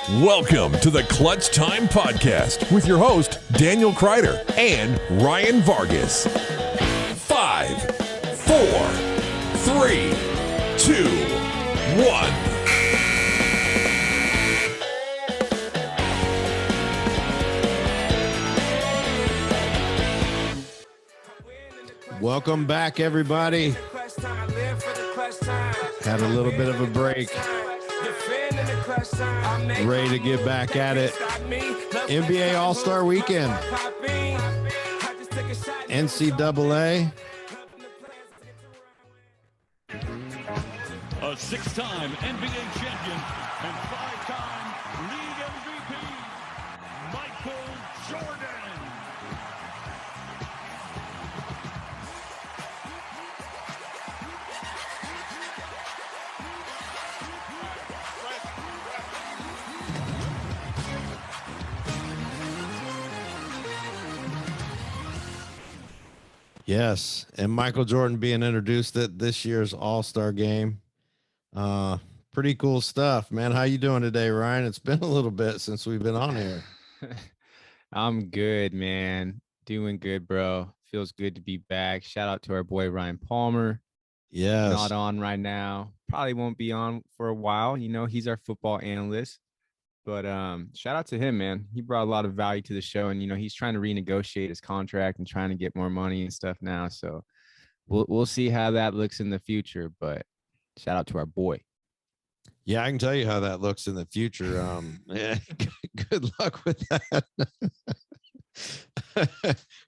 Welcome to the Clutch Time Podcast with your host, Daniel Kreider and Ryan Vargas. 5, 4, 3, 2, 1. Welcome back, everybody. Had a little bit of a break. Ready to get back at it. NBA All-Star Weekend. NCAA. A six-time NBA champion and five-time league MVP, Michael Jordan. Yes, and Michael Jordan being introduced at this year's All-Star game. Pretty cool stuff, man. How you doing today, Ryan? It's been a little bit since we've been on here. I'm good, man. Doing good, bro. Feels good to be back. Shout out to our boy Ryan Palmer. Yes. Not on right now. Probably won't be on for a while. You know, he's our football analyst. But shout out to him, man. He brought a lot of value to the show, and he's trying to renegotiate his contract and trying to get more money and stuff now. So we'll see how that looks in the future. But shout out to our boy. Yeah, I can tell you how that looks in the future. Yeah, good luck with that.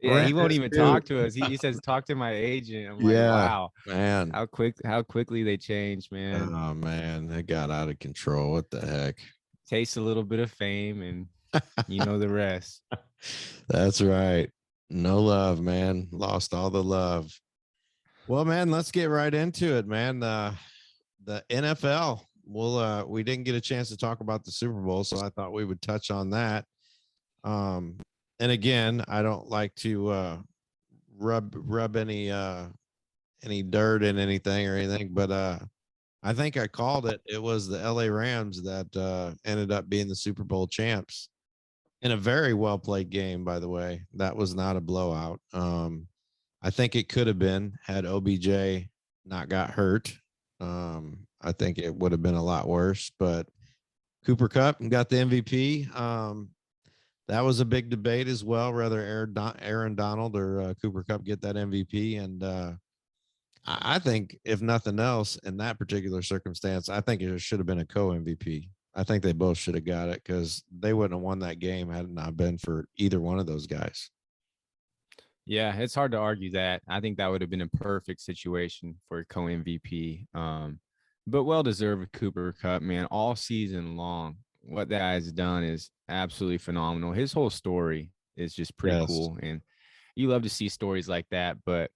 Yeah, he won't even talk to us. He says, talk to my agent. I'm like, wow, man. How quickly they changed, man. Oh, man, they got out of control. What the heck? Taste a little bit of fame and you know the rest. That's right. No love, man. Lost all the love. Well, man, let's get right into it, man. The NFL. We didn't get a chance to talk about the Super Bowl, so I thought we would touch on that. And again, I don't like to rub any dirt in anything or anything, but I think I called it. It was the LA Rams that ended up being the Super Bowl champs in a very well played game, by the way. That was not a blowout. I think it could have been had OBJ not got hurt. I think it would have been a lot worse, but Cooper Kupp got the MVP. That was a big debate as well, whether Aaron Donald or Cooper Kupp get that MVP. And I think, if nothing else, in that particular circumstance, I think it should have been a co-MVP. I think they both should have got it because they wouldn't have won that game had it not been for either one of those guys. Yeah, it's hard to argue that. I think that would have been a perfect situation for a co-MVP. But well-deserved Cooper Kupp, man, all season long. What that guy's done is absolutely phenomenal. His whole story is just pretty cool, and you love to see stories like that. But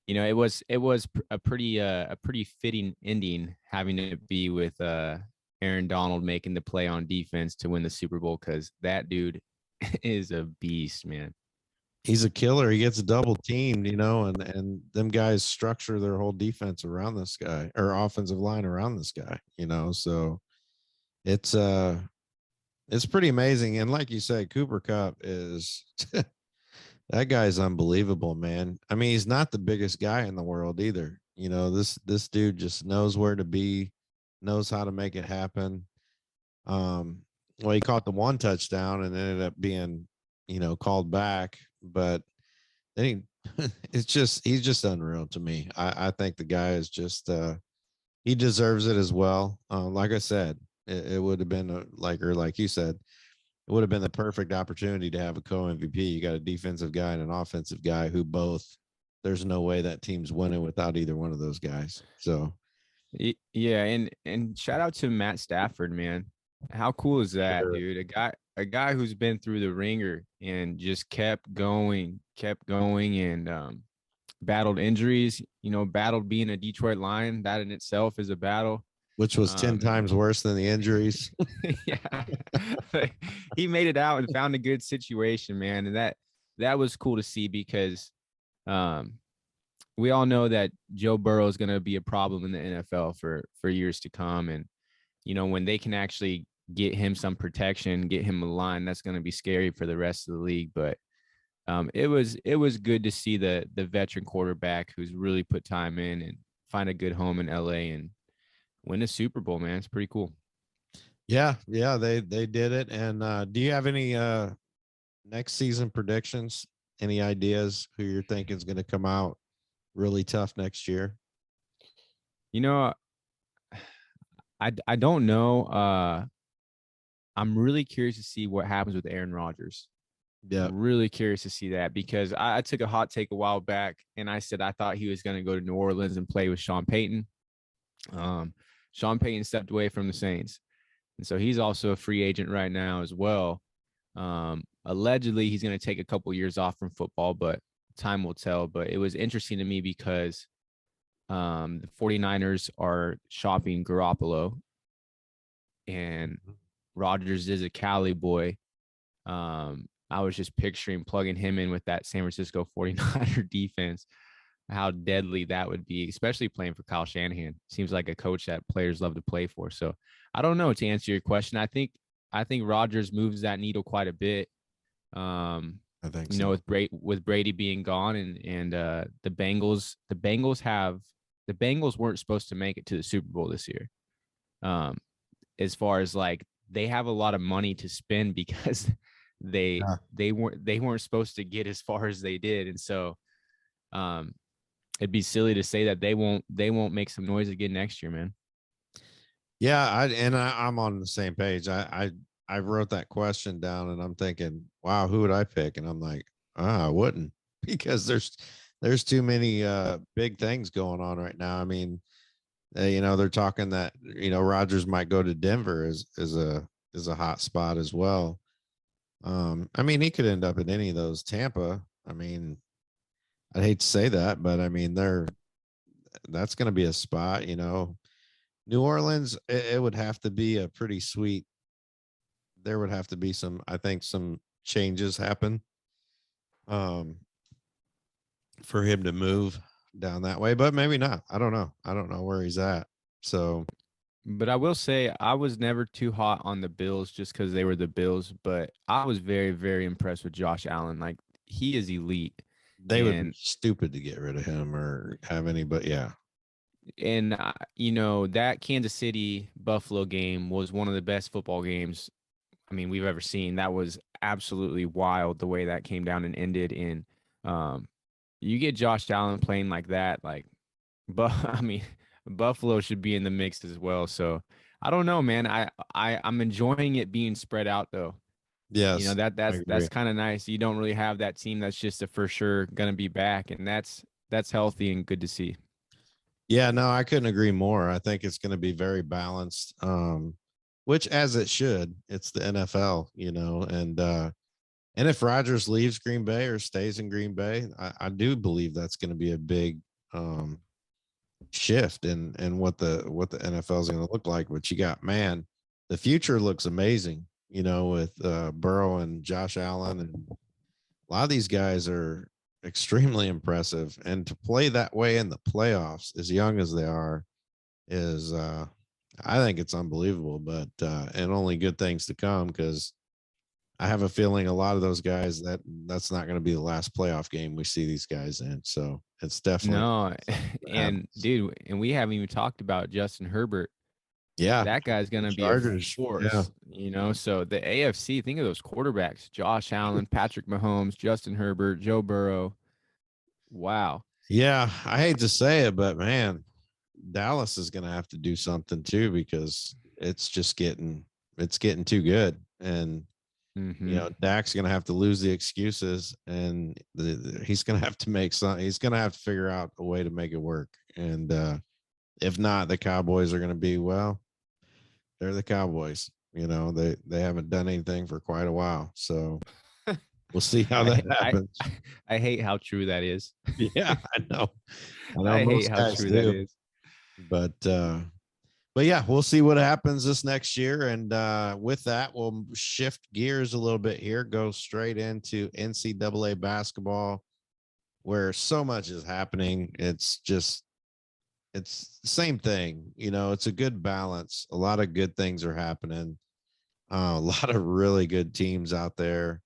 it was a pretty fitting ending having to be with Aaron Donald making the play on defense to win the Super Bowl, because that dude is a beast, man. He's a killer. He gets double teamed, and them guys structure their whole defense around this guy, or offensive line around this guy, so it's pretty amazing. And like you say, Cooper Kupp is that guy's unbelievable, man. I mean, he's not the biggest guy in the world either. This dude just knows where to be, knows how to make it happen. Well, he caught the one touchdown and ended up being, called back, but then he's just unreal to me. I think the guy is just, he deserves it as well. Like I said, it would have been like you said, it would have been the perfect opportunity to have a co-MVP. You got a defensive guy and an offensive guy who both, there's no way that team's winning without either one of those guys. So, yeah. And shout out to Matt Stafford, man. How cool is that, dude? A guy who's been through the ringer and just kept going and battled injuries, battled being a Detroit Lion. That in itself is a battle. Which was 10 times worse than the injuries. Yeah. He made it out and found a good situation, man. And that was cool to see, because we all know that Joe Burrow is going to be a problem in the NFL for years to come. And, when they can actually get him some protection, get him a line. That's going to be scary for the rest of the league. But it was good to see the veteran quarterback who's really put time in and find a good home in LA and win a Super Bowl, man. It's pretty cool. Yeah, they did it. And do you have any next season predictions? Any ideas who you're thinking is going to come out really tough next year? You know, I don't know. I'm really curious to see what happens with Aaron Rodgers. Yeah. Really curious to see that because I took a hot take a while back and I said I thought he was going to go to New Orleans and play with Sean Payton. Sean Payton stepped away from the Saints. And so he's also a free agent right now as well. Allegedly, he's going to take a couple years off from football, but time will tell. But it was interesting to me because the 49ers are shopping Garoppolo and Rodgers is a Cali boy. I was just picturing plugging him in with that San Francisco 49er defense, how deadly that would be, especially playing for Kyle Shanahan. Seems like a coach that players love to play for. So I don't know, to answer your question. I think Rodgers moves that needle quite a bit. I think you know, with Brady being gone and the Bengals weren't supposed to make it to the Super Bowl this year. As far as like they have a lot of money to spend because they weren't supposed to get as far as they did. And so it'd be silly to say that they won't make some noise again next year, man. Yeah, I'm on the same page. I wrote that question down and I'm thinking, wow, who would I pick? And I'm like, I wouldn't, because there's too many big things going on right now. I mean, you know, they're talking that, you know, Rodgers might go to Denver is a hot spot as well. I mean, he could end up in any of those. Tampa, I mean, I'd hate to say that, but I mean, that's going to be a spot, you know. New Orleans, it would have to be a pretty sweet. There would have to be some changes happen for him to move down that way, but maybe not. I don't know where he's at. So, but I will say I was never too hot on the Bills just because they were the Bills, but I was very, very impressed with Josh Allen. Like, he is elite. They would be stupid to get rid of him or have any, but yeah. And, you know, that Kansas City Buffalo game was one of the best football games, I mean, we've ever seen. That was absolutely wild the way that came down and ended. And you get Josh Allen playing like that, like, but I mean, Buffalo should be in the mix as well. So I don't know, man. I'm enjoying it being spread out though. Yes. You know, that's kind of nice. You don't really have that team that's just a for sure gonna be back, and that's healthy and good to see. Yeah, no, I couldn't agree more. I think it's going to be very balanced, which as it should. It's the NFL, you know, and if Rodgers leaves Green Bay or stays in Green Bay, I do believe that's going to be a big shift in what the NFL is going to look like. But you got, man, the future looks amazing, you know, with Burrow and Josh Allen, and a lot of these guys are extremely impressive, and to play that way in the playoffs as young as they are is I think it's unbelievable, but and only good things to come, because I have a feeling a lot of those guys that's not going to be the last playoff game we see these guys in. So it's definitely no. And dude, and we haven't even talked about Justin Herbert. Yeah, that guy's gonna be a force, you know. So the AFC, think of those quarterbacks: Josh Allen, Patrick Mahomes, Justin Herbert, Joe Burrow. Wow. Yeah, I hate to say it, but man, Dallas is gonna have to do something too, because it's getting too good. And you know, Dak's gonna have to lose the excuses, and he's gonna have to he's gonna have to figure out a way to make it work. And if not, the Cowboys are gonna be, well, they're the Cowboys. You know, they haven't done anything for quite a while. So we'll see how that happens. I hate how true that is. Yeah, I know. I hate how true that is. But yeah, we'll see what happens this next year. And with that, we'll shift gears a little bit here, go straight into NCAA basketball, where so much is happening. It's the same thing. You know, it's a good balance. A lot of good things are happening. A lot of really good teams out there,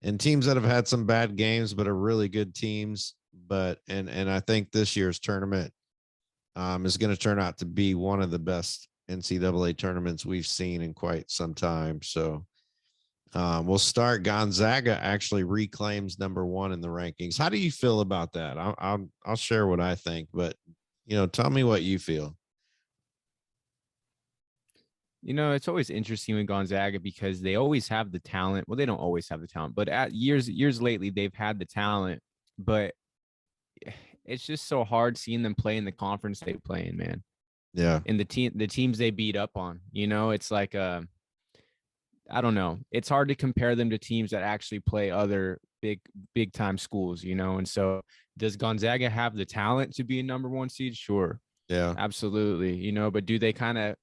and teams that have had some bad games, but are really good teams. But and I think this year's tournament is going to turn out to be one of the best NCAA tournaments we've seen in quite some time. So we'll start. Gonzaga actually reclaims number one in the rankings. How do you feel about that? I'll share what I think, but tell me what you feel. It's always interesting with Gonzaga because they always have the talent. Well, they don't always have the talent, but at years lately, they've had the talent. But it's just so hard seeing them play in the conference they play in, man. Yeah. And the teams they beat up on. It's like I don't know. It's hard to compare them to teams that actually play other big time schools, And so, does Gonzaga have the talent to be a number one seed? Sure. Yeah. Absolutely. But do they kind of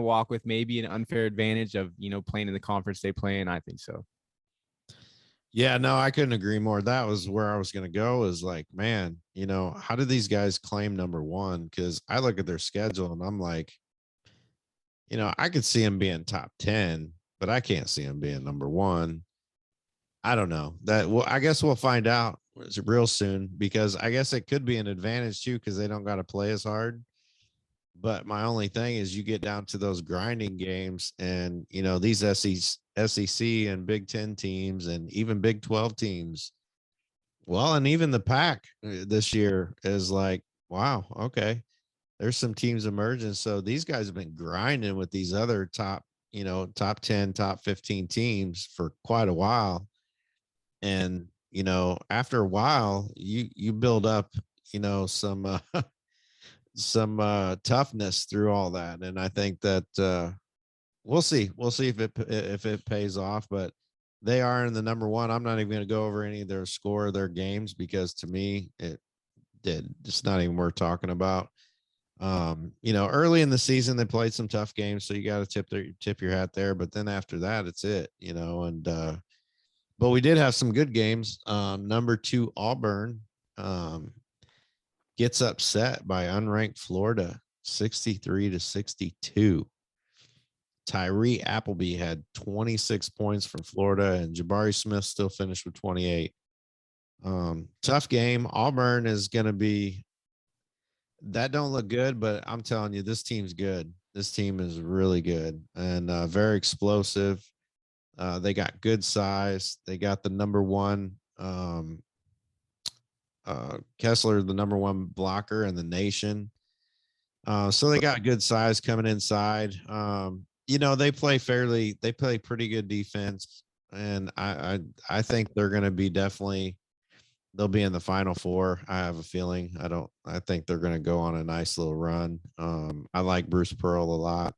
walk with maybe an unfair advantage of, playing in the conference they play in? I think so. Yeah, no, I couldn't agree more. That was where I was going to go, is like, man, how do these guys claim number one? Because I look at their schedule and I'm like, I could see them being top 10, but I can't see them being number one. I don't know that. Well, I guess we'll find out real soon, because I guess it could be an advantage too, because they don't got to play as hard. But my only thing is, you get down to those grinding games, and these SEC and Big Ten teams and even Big 12 teams. Well, and even the Pac this year is like, wow, okay, there's some teams emerging. So these guys have been grinding with these other top 10, top 15 teams for quite a while. And, after a while, you build up, some toughness through all that. And I think that we'll see if it pays off, but they are in the number one. I'm not even going to go over any of their score of their games, because to me, it's not even worth talking about. Early in the season, they played some tough games, so you got to tip your hat there. But then after that, it's it, and but we did have some good games. Number 2 Auburn gets upset by unranked Florida, 63-62. Tyree Appleby had 26 points from Florida, and Jabari Smith still finished with 28. Tough game. Auburn is going to be, that don't look good, but I'm telling you, this team's good. This team is really good and very explosive. They got good size. They got the number one, Kessler, the number one blocker in the nation. So they got good size coming inside. They play pretty good defense. And I think they're going to be they'll be in the Final Four. I have a feeling. I think they're going to go on a nice little run. I like Bruce Pearl a lot.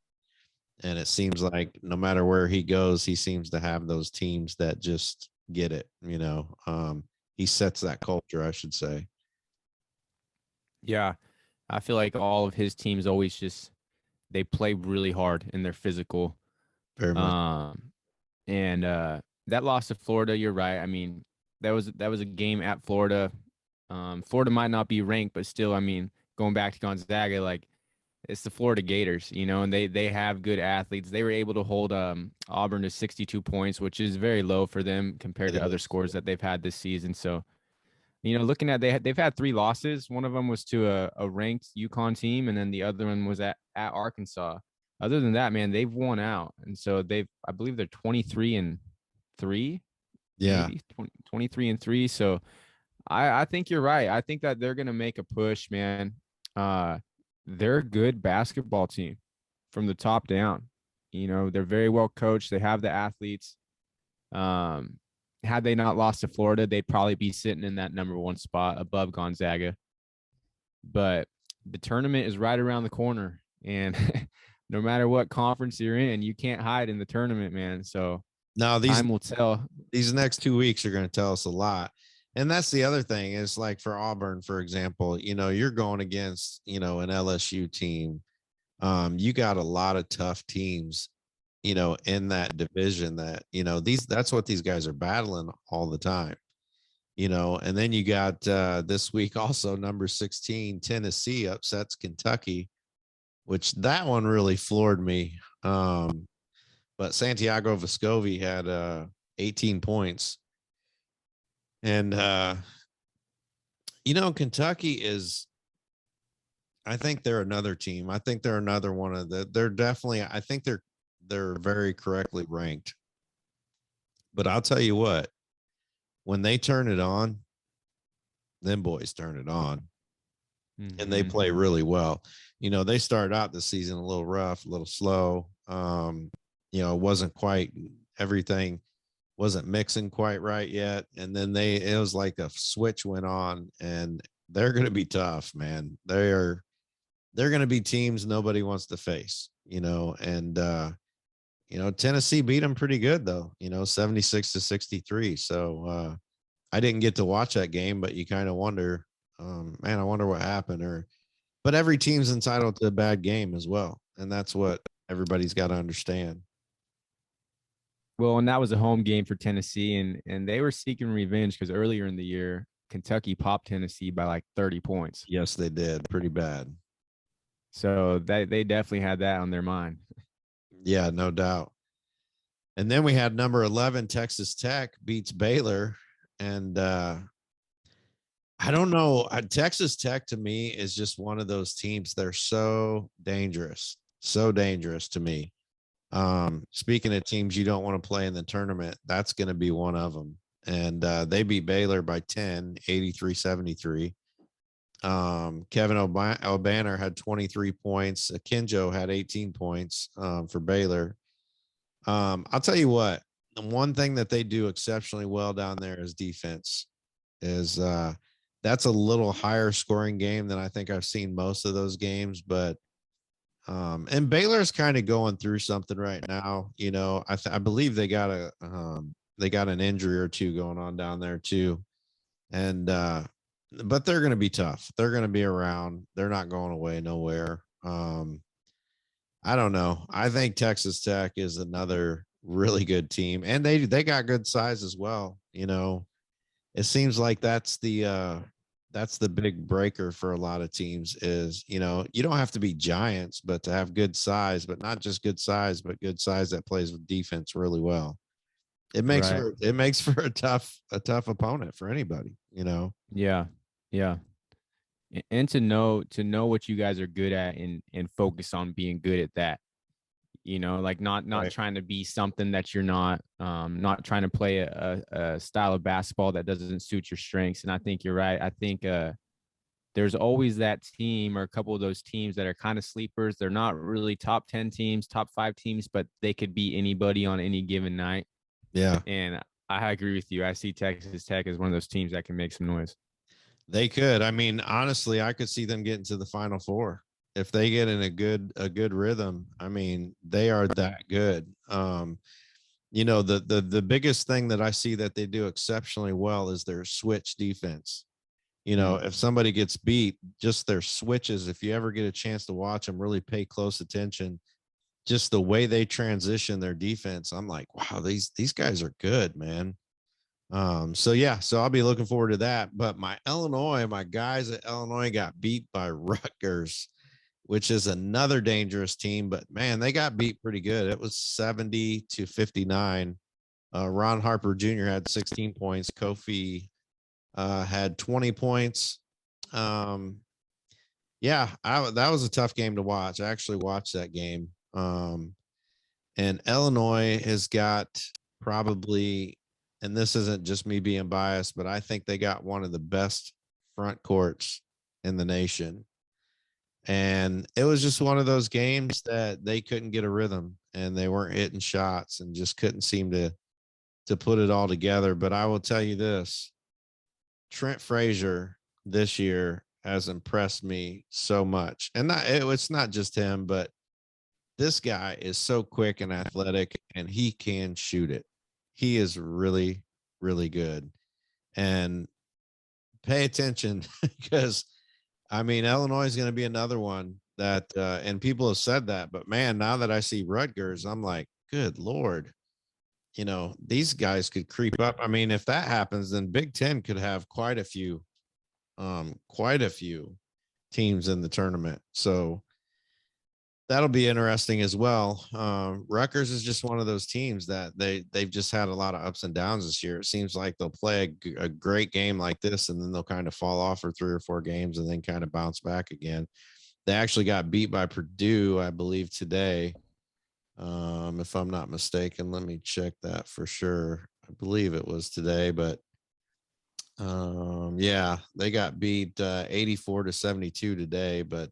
And it seems like no matter where he goes, he seems to have those teams that just get it, he sets that culture, I should say. Yeah. I feel like all of his teams always they play really hard and they're physical. Very much. And that loss to Florida, you're right. I mean, that was a game at Florida. Florida might not be ranked, but still, I mean, going back to Gonzaga, like, it's the Florida Gators, and they have good athletes. They were able to hold Auburn to 62 points, which is very low for them compared to other scores that they've had this season. So, looking at they've had 3 losses. One of them was to a ranked UConn team, and then the other one was at Arkansas. Other than that, man, they've won out, and so I believe they're 23-3. Yeah, 23-3. So I think you're right. I think that they're gonna make a push, man. They're a good basketball team from the top down. They're very well coached. They have the athletes. Had they not lost to Florida, they'd probably be sitting in that number 1 spot above Gonzaga. But the tournament is right around the corner, and no matter what conference you're in, you can't hide in the tournament, man. So now time will tell. These next 2 weeks are going to tell us a lot. And that's the other thing, is like for Auburn, for example, you're going against, an LSU team. You got a lot of tough teams, in that division that, that's what these guys are battling all the time, and then you got this week also number 16, Tennessee upsets Kentucky, which that one really floored me. But but Santiago Vescovi had 18 points. And, Kentucky is, I think they're another team. I think they're another one of they're definitely, I think they're very correctly ranked. But I'll tell you what, when they turn it on, them boys turn it on. And they play really well. They started out the season a little rough, a little slow. It wasn't quite, everything wasn't mixing quite right yet. And then it was like a switch went on, and they're going to be tough, man. They're going to be teams nobody wants to face, and Tennessee beat them pretty good though, 76-63. So I didn't get to watch that game, but you kind of wonder, man, I wonder what happened. But every team's entitled to a bad game as well, and that's what everybody's got to understand. Well, and that was a home game for Tennessee, and they were seeking revenge because earlier in the year, Kentucky popped Tennessee by like 30 points. Yes, they did. Pretty bad. So they definitely had that on their mind. Yeah, no doubt. And then we had number 11, Texas Tech beats Baylor. And I don't know. Texas Tech to me is just one of those teams. They're so dangerous to me. Speaking of teams you don't want to play in the tournament, that's going to be one of them. And they beat Baylor by 10, 83-73. Kevin O'Banner had 23 points. Akinjo had 18 points for Baylor. I'll tell you what, the one thing that they do exceptionally well down there is defense. That's a little higher scoring game than I think I've seen most of those games, but and Baylor's kind of going through something right now. I believe they got an injury or two going on down there too. And but they're going to be tough. They're going to be around. They're not going away nowhere. I don't know. I think Texas Tech is another really good team, and they got good size as well. It seems like that's the big breaker for a lot of teams is, you don't have to be giants, but to have good size, but not just good size, but good size that plays with defense really well. It makes for a tough opponent for anybody, Yeah. Yeah. And to know what you guys are good at and focus on being good at that, like not Right. trying to be something that you're not trying to play a style of basketball that doesn't suit your strengths. And I think you're right. I think there's always that team or a couple of those teams that are kind of sleepers. They're not really top 10 teams, top 5 teams, but they could be anybody on any given night. Yeah. And I agree with you. I see Texas Tech as one of those teams that can make some noise. They could. I mean, honestly, I could see them getting to the Final Four if they get in a good rhythm. I mean, they are that good. The biggest thing that I see that they do exceptionally well is their switch defense. If somebody gets beat, just their switches, if you ever get a chance to watch them, really pay close attention. Just the way they transition their defense, I'm like, wow, these guys are good, man. So I'll be looking forward to that. But my guys at Illinois got beat by Rutgers, which is another dangerous team. But man, they got beat pretty good. It was 70-59. Ron Harper Jr. had 16 points. Kofi had 20 points. That was a tough game to watch. I actually watched that game. And Illinois has got probably, and this isn't just me being biased, but I think they got one of the best front courts in the nation. And it was just one of those games that they couldn't get a rhythm and they weren't hitting shots and just couldn't seem to put it all together. But I will tell you this, Trent Frazier this year has impressed me so much. And it's not just him, but this guy is so quick and athletic and he can shoot it. He is really, really good. And pay attention because, I mean, Illinois is going to be another one that, and people have said that, but man, now that I see Rutgers, I'm like, good Lord, these guys could creep up. I mean, if that happens, then Big Ten could have quite a few teams in the tournament. So That'll be interesting as well. Rutgers is just one of those teams that they've just had a lot of ups and downs this year. It seems like they'll play a great game like this, and then they'll kind of fall off for 3 or 4 games, and then kind of bounce back again. They actually got beat by Purdue, I believe, today. If I'm not mistaken, let me check that for sure. I believe it was today, but yeah, they got beat 84-72 today. But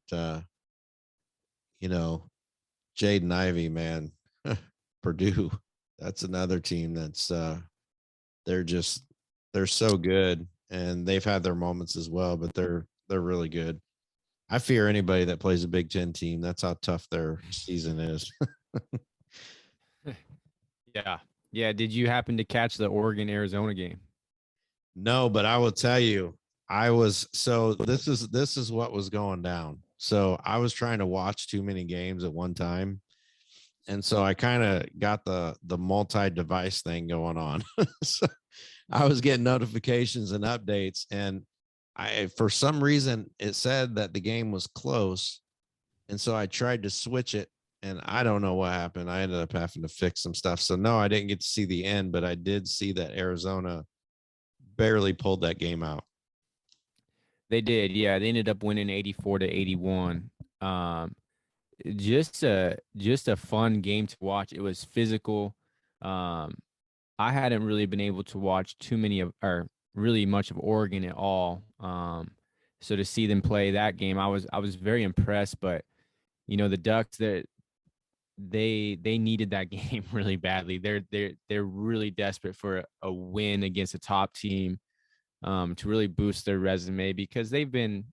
you know, Jaden Ivey, man, Purdue, that's another team that's they're just they're so good, and they've had their moments as well, but they're really good. I fear anybody that plays a Big Ten team. That's how tough their season is. Yeah. Yeah. Did you happen to catch the Oregon Arizona game? No, but I will tell you, I was so this is what was going down. So I was trying to watch too many games at one time. And so I kind of got the multi-device thing going on. So I was getting notifications and updates, and I for some reason it said that the game was close. And so I tried to switch it, and I don't know what happened. I ended up having to fix some stuff. So no, I didn't get to see the end, but I did see that Arizona barely pulled that game out. They did. Yeah. They ended up winning 84-81. Just a fun game to watch. It was physical. Um, I hadn't really been able to watch too many of or really much of Oregon at all. So to see them play that game, I was very impressed. But the Ducks, that they needed that game really badly. They're really desperate for a win against a top team, to really boost their resume, because they've been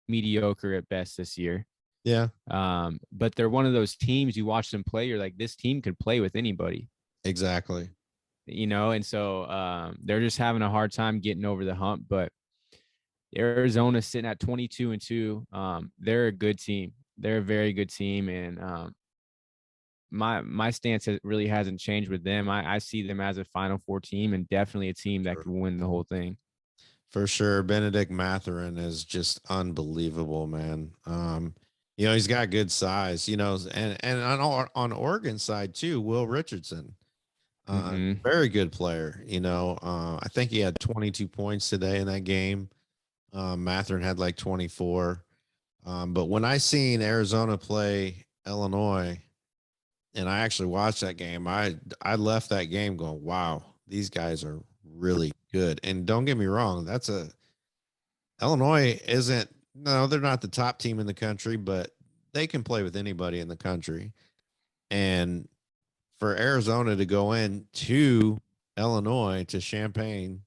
mediocre at best this year. Yeah, But they're one of those teams, you watch them play, you're like, this team could play with anybody, exactly. and so they're just having a hard time getting over the hump. But Arizona sitting at 22-2. They're a good team. They're a very good team, and my stance really hasn't changed with them. I see them as a Final Four team, and definitely a team that could win the whole thing. For sure. Benedict Mathurin is just unbelievable, man. He's got good size, and on Oregon side too, Will Richardson, Mm-hmm. very good player. I think he had 22 points today in that game. Mathurin had like 24. But when I seen Arizona play Illinois, and I actually watched that game, I left that game going, wow, these guys are really good. And don't get me wrong, Illinois isn't, no, they're not the top team in the country, but they can play with anybody in the country. And for Arizona to go in to Illinois, to Champaign,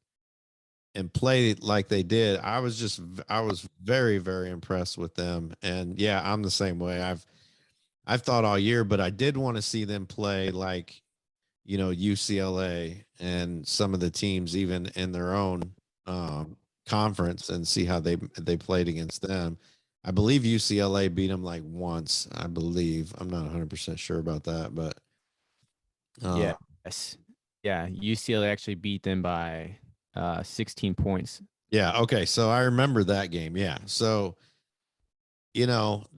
and play like they did, I was very, very impressed with them. And yeah, I'm the same way. I've thought all year, but I did want to see them play like, UCLA and some of the teams even in their own conference, and see how they played against them. I believe UCLA beat them like once. I believe, I'm not 100% sure about that, but Yes. Yeah. UCLA actually beat them by 16 points. yeah. Okay. So I remember that game. Yeah. So,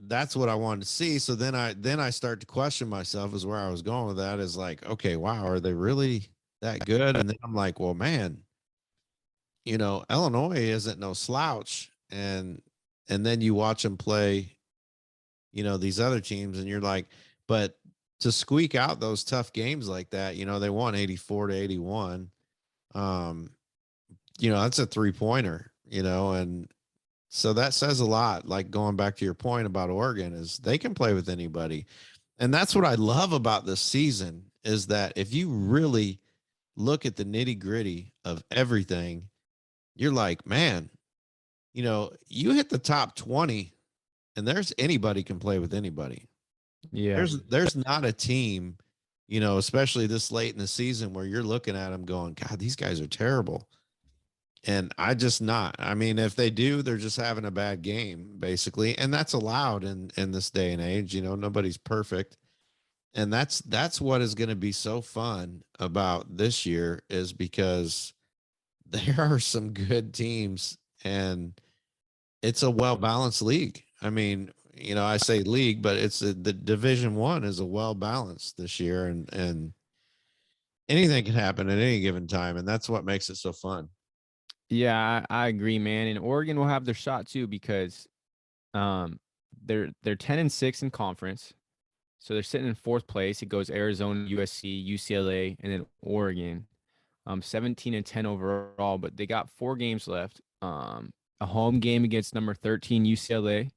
that's what I wanted to see. So then I start to question myself, is where I was going with that, is like, okay, wow, are they really that good? And then I'm like, well, man, Illinois isn't no slouch. And then you watch them play, these other teams, and you're like, but to squeak out those tough games like that, they won 84-81. That's a 3-pointer, and so that says a lot. Like, going back to your point about Oregon, is they can play with anybody. And that's what I love about this season, is that if you really look at the nitty gritty of everything, you're like, man, you hit the top 20, and there's anybody can play with anybody. Yeah. There's not a team, especially this late in the season, where you're looking at them going, God, these guys are terrible. And I just not. I mean, if they do, they're just having a bad game, basically. And that's allowed in this day and age. Nobody's perfect. And that's what is going to be so fun about this year, is because there are some good teams, and it's a well-balanced league. I mean, I say league, but it's the Division One is a well balanced this year, and anything can happen at any given time, and that's what makes it so fun. Yeah, I agree, man. And Oregon will have their shot too because um they're 10-6 in conference. So they're sitting in fourth place. It goes Arizona, USC, UCLA, and then Oregon. 17-10 overall, but they got 4 games left. A home game against number 13 UCLA.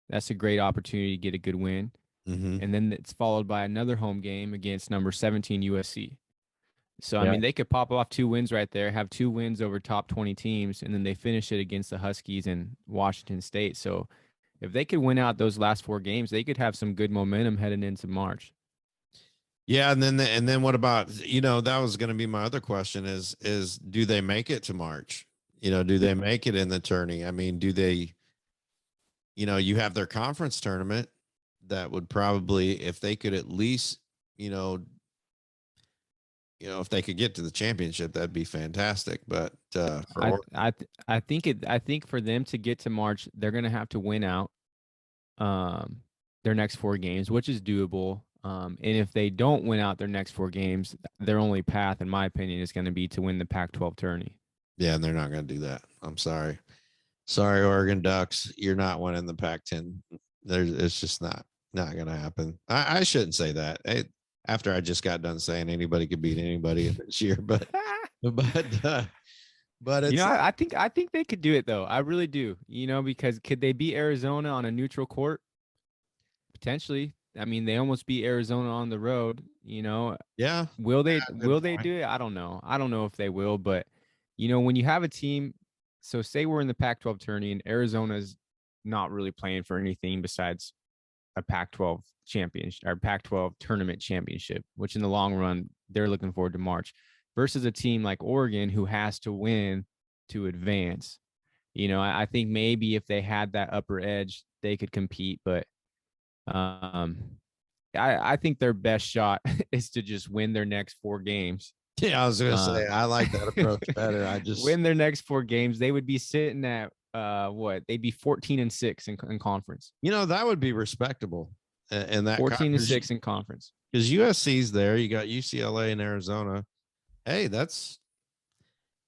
That's a great opportunity to get a good win. Mm-hmm. And then it's followed by another home game against number 17 USC. So, I Yeah. mean, they could pop off 2 wins right there, have 2 wins over top 20 teams, and then they finish it against the Huskies and Washington State. So, if they could win out those last 4 games, they could have some good momentum heading into March. Yeah, and then what about, that was going to be my other question is do they make it to March? Do they make it in the tourney? I mean, do they, you have their conference tournament that would probably, if they could at least, if they could get to the championship, that'd be fantastic. But I think for them to get to March, they're gonna have to win out their next 4 games, which is doable. And if they don't win out their next 4 games, their only path, in my opinion, is going to be to win the Pac-12 tourney. yeah, and they're not going to do that. I'm sorry. Sorry, Oregon Ducks. You're not winning the Pac-10. It's just not going to happen. I shouldn't say that. After I just got done saying anybody could beat anybody this year, but it's I think they could do it though. I really do. Because could they beat Arizona on a neutral court? Potentially. I mean, they almost beat Arizona on the road. yeah. Will they point. do it? I don't know. I don't know if they will, but when you have a team, so say we're in the Pac-12 tourney and Arizona's not really playing for anything besides a Pac-12 championship or Pac-12 tournament championship, which in the long run, they're looking forward to March, versus a team like Oregon who has to win to advance. I think maybe if they had that upper edge, they could compete, but I think their best shot is to just win their next 4 games. Yeah, I was going to say, I like that approach better. I just win their next 4 games. They would be sitting at what? They'd be 14-6 in conference. that would be respectable. And that 14-6 in conference. Because USC's there, you got UCLA and Arizona. Hey,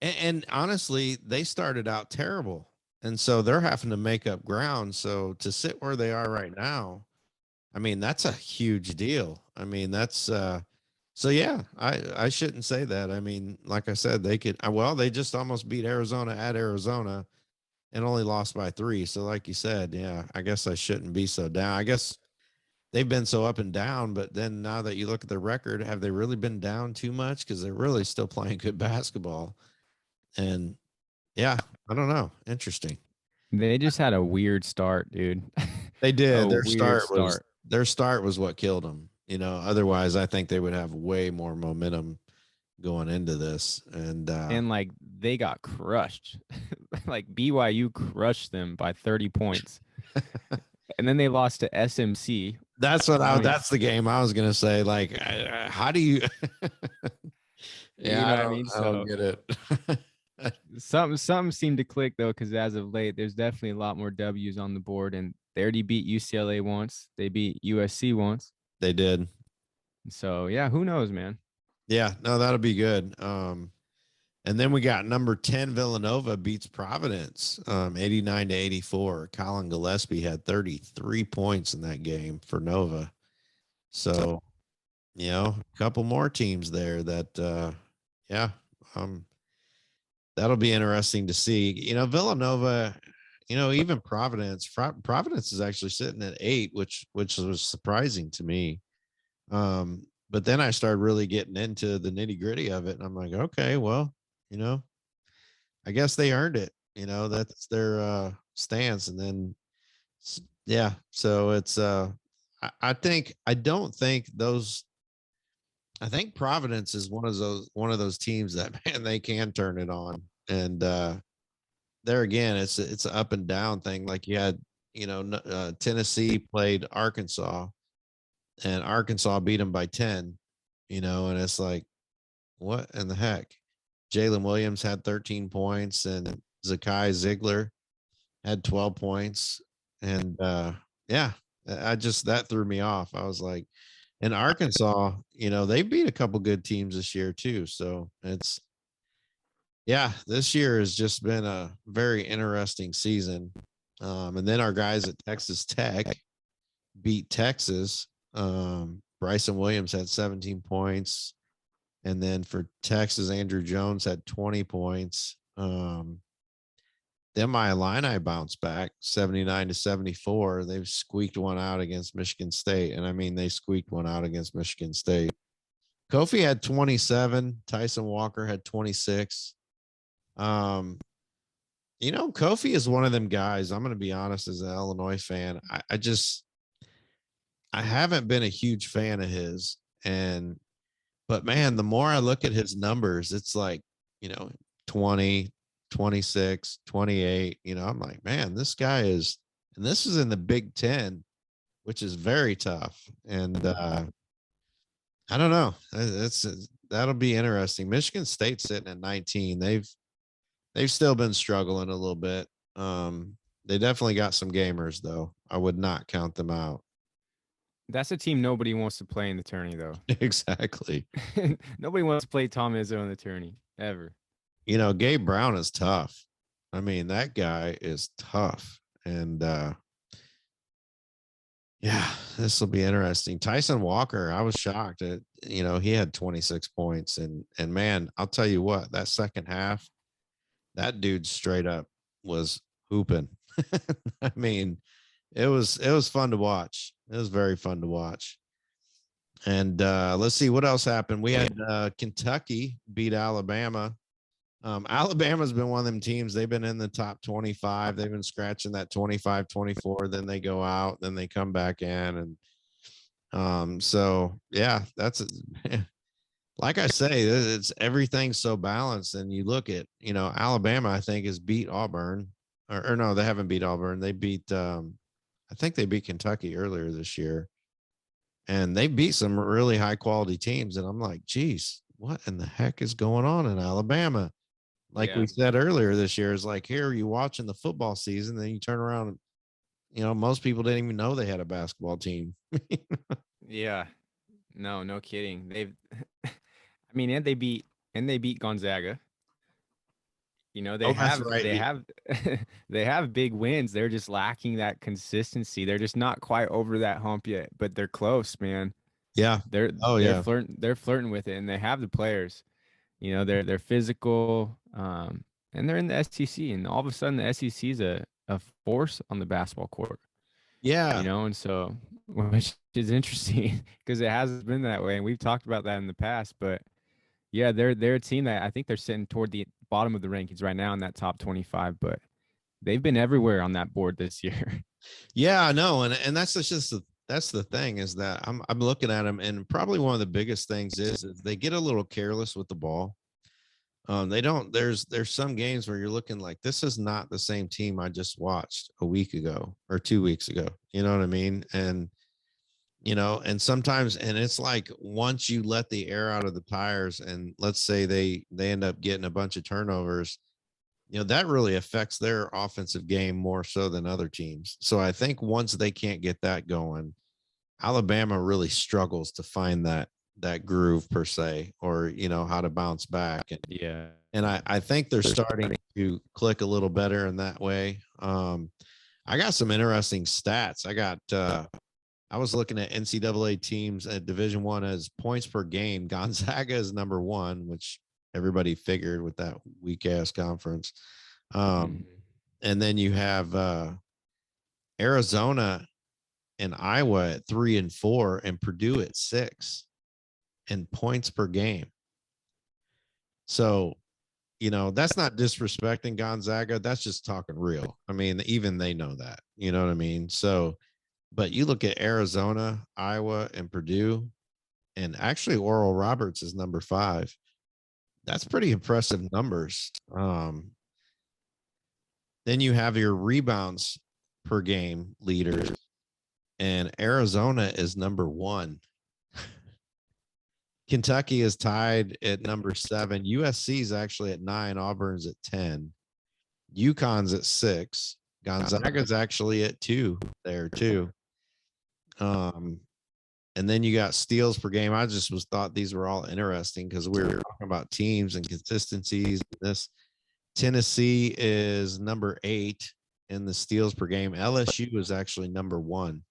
and honestly, they started out terrible. And so they're having to make up ground. So to sit where they are right now, I mean, that's a huge deal. I mean, that's so yeah, I shouldn't say that. I mean, like I said, they just almost beat Arizona at Arizona and only lost by 3. So like you said, yeah, I guess I shouldn't be so down. I guess they've been so up and down, but then now that you look at the record, have they really been down too much? Because they're really still playing good basketball. And yeah, I don't know. Interesting. They just had a weird start, dude. They did. Their start was what killed them. Otherwise I think they would have way more momentum going into this. And like they got crushed. Like BYU crushed them by 30 points. And then they lost to SMC. That's that's the game I was going to say. Like, how do you, yeah, I don't get it. Something seemed to click though, because as of late, there's definitely a lot more W's on the board, and they already beat UCLA once. They beat USC once. They did. So yeah, who knows, man? Yeah, no, that'll be good. And then we got number 10 Villanova beats Providence, 89-84. Colin Gillespie had 33 points in that game for Nova. So, a couple more teams there that, that'll be interesting to see. Villanova, even Providence is actually sitting at 8, which was surprising to me. But then I started really getting into the nitty gritty of it, and I'm like, okay, well, I guess they earned it. That's their stance. And then, yeah, so it's I think Providence is one of those teams that, man, they can turn it on. And there again, it's an up and down thing. Like you had, Tennessee played Arkansas, and Arkansas beat them by 10. And it's like, what in the heck? Jalen Williams had 13 points, and Zakai Ziegler had 12 points. And Yeah, that threw me off. I was like, in Arkansas, they beat a couple good teams this year too. So this year has just been a very interesting season. And then our guys at Texas Tech beat Texas. Bryson Williams had 17 points. And then for Texas, Andrew Jones had 20 points. Then my Illini bounced back 79-74. They've squeaked one out against Michigan State. And I mean, they squeaked one out against Michigan State. Kofi had 27. Tyson Walker had 26. Kofi is one of them guys. I'm going to be honest, as an Illinois fan, I haven't been a huge fan of his. But man, the more I look at his numbers, it's like, 20, 26, 28, I'm like, man, this guy is, and this is in the Big Ten, which is very tough. And I don't know. That'll be interesting. Michigan State sitting at 19. They've still been struggling a little bit. They definitely got some gamers though. I would not count them out. That's a team nobody wants to play in the tourney, though. Exactly. Nobody wants to play Tom Izzo in the tourney ever. Gabe Brown is tough. I mean, that guy is tough. And this will be interesting. Tyson Walker, I was shocked at, he had 26 points. And man, I'll tell you what, that second half, that dude straight up was hooping. I mean, it was fun to watch. It was very fun to watch. And let's see what else happened. We had Kentucky beat Alabama. Alabama's been one of them teams. They've been in the top 25. They've been scratching that 25, 24. Then they go out. Then they come back in. And so, that's like I say, it's everything's so balanced. And you look at, Alabama, I think, has beat Auburn. Or no, they haven't beat Auburn. They beat I think they beat Kentucky earlier this year, and they beat some really high quality teams. And I'm like, geez, what in the heck is going on in Alabama? Like we said earlier this year, is like, here you watching the football season, then you turn around and, most people didn't even know they had a basketball team. Yeah, no kidding. I mean, and they beat Gonzaga. They have big wins. They're just lacking that consistency. They're just not quite over that hump yet, but they're close, man. Yeah. They're flirting with it, and they have the players. They're physical, and they're in the SEC, and all of a sudden the SEC is a force on the basketball court. Yeah. And so, which is interesting because it hasn't been that way, and we've talked about that in the past, but yeah, they're a team that I think they're sitting toward the bottom of the rankings right now in that top 25, but they've been everywhere on that board this year. Yeah, I know. And that's the thing, is that I'm looking at them, and probably one of the biggest things is they get a little careless with the ball. They don't, there's some games where you're looking like, this is not the same team I just watched a week ago or 2 weeks ago. You know what I mean? And and sometimes, and it's like, once you let the air out of the tires, and let's say they end up getting a bunch of turnovers, that really affects their offensive game more so than other teams. So I think once they can't get that going, Alabama really struggles to find that groove per se, or, how to bounce back. And I think they're starting to click a little better in that way. I got some interesting stats. I was looking at NCAA teams at Division I as points per game. Gonzaga is number 1, which everybody figured with that weak ass conference. And then you have Arizona and Iowa at 3 and 4, and Purdue at 6 in points per game. So, that's not disrespecting Gonzaga. That's just talking real. I mean, even they know that, you know what I mean? So, but you look at Arizona, Iowa, and Purdue, and actually Oral Roberts is number 5. That's pretty impressive numbers. Then you have your rebounds per game leaders, and Arizona is number 1. Kentucky is tied at number 7. USC is actually at 9. Auburn's at 10. UConn's at 6. Gonzaga's actually at 2 there too. And then you got steals per game. I just thought these were all interesting because we were talking about teams and consistencies. This Tennessee is number 8 in the steals per game. LSU is actually number 1.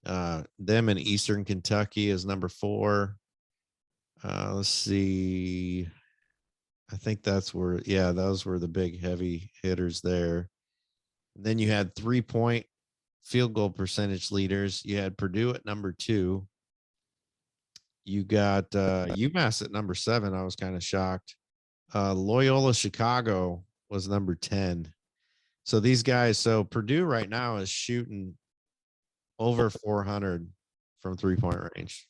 Them in Eastern Kentucky is number 4. Let's see. I think that's where, those were the big heavy hitters there. And then you had 3-point field goal percentage leaders. You had Purdue at number 2. You got UMass at number 7. I was kind of shocked. Loyola Chicago was number 10. So these guys, so Purdue right now is shooting over 400 from 3-point range.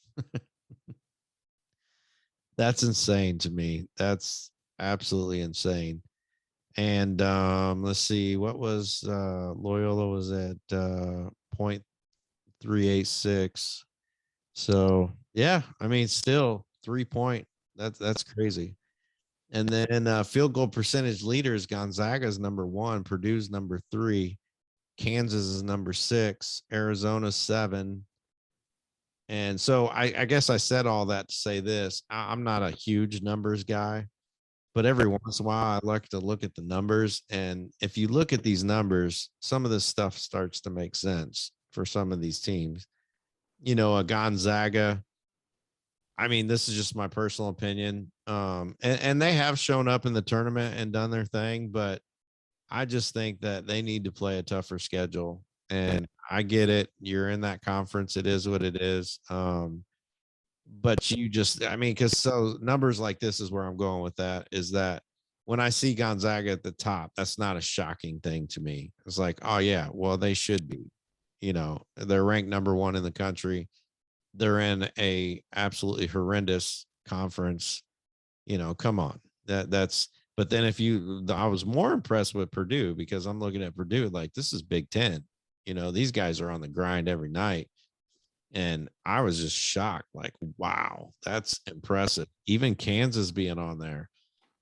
That's insane to me. That's absolutely insane. And let's see, what was Loyola was at 0.386. So yeah, I mean, still 3-point. That's crazy. And then field goal percentage leaders, Gonzaga's number 1, Purdue's number 3, Kansas is number 6, Arizona 7. And so I guess I said all that to say this. I'm not a huge numbers guy, but every once in a while I like to look at the numbers. And if you look at these numbers, some of this stuff starts to make sense for some of these teams. You know, a Gonzaga, I mean, this is just my personal opinion. And they have shown up in the tournament and done their thing, but I just think that they need to play a tougher schedule. And I get it. You're in that conference. It is what it is. But you just, I mean, because so numbers like this is where I'm going with that, is that when I see Gonzaga at the top, that's not a shocking thing to me. It's like, oh yeah, well, they should be, you know, they're ranked number 1 in the country. They're in a absolutely horrendous conference. You know, come on. That's, but then I was more impressed with Purdue because I'm looking at Purdue like this is Big Ten. You know, these guys are on the grind every night. And I was just shocked, like, wow, that's impressive. Even Kansas being on there.